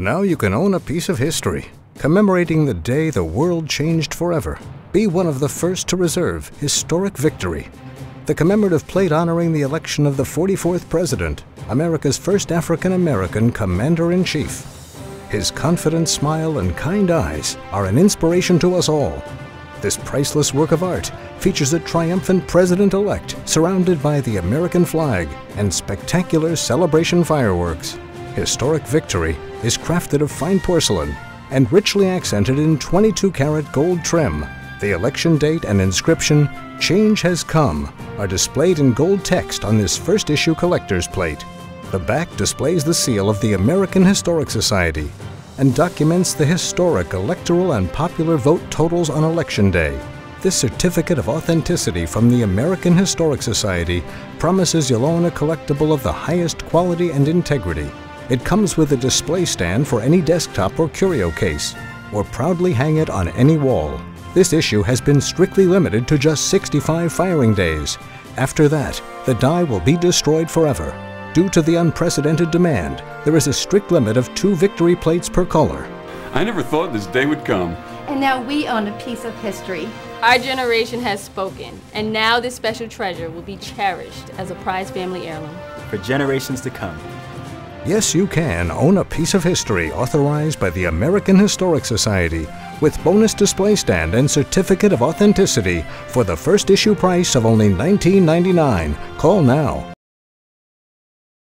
Now you can own a piece of history, commemorating the day the world changed forever. Be one of the first to reserve Historic Victory, the commemorative plate honoring the election of the 44th President, America's first African-American Commander-in-Chief. His confident smile and kind eyes are an inspiration to us all. This priceless work of art features a triumphant President-elect surrounded by the American flag and spectacular celebration fireworks. Historic Victory is crafted of fine porcelain and richly accented in 22-karat gold trim. The election date and inscription, "Change Has Come," are displayed in gold text on this first-issue collector's plate. The back displays the seal of the American Historic Society and documents the historic electoral and popular vote totals on Election Day. This certificate of authenticity from the American Historic Society promises you'll own a collectible of the highest quality and integrity. It comes with a display stand for any desktop or curio case, or proudly hang it on any wall. This issue has been strictly limited to just 65 firing days. After that, the die will be destroyed forever. Due to the unprecedented demand, there is a strict limit of 2 victory plates per color. I never thought this day would come. And now we own a piece of history. Our generation has spoken, and now this special treasure will be cherished as a prized family heirloom for generations to come. Yes, you can own a piece of history authorized by the American Historic Society with bonus display stand and certificate of authenticity for the first issue price of only $19.99. Call now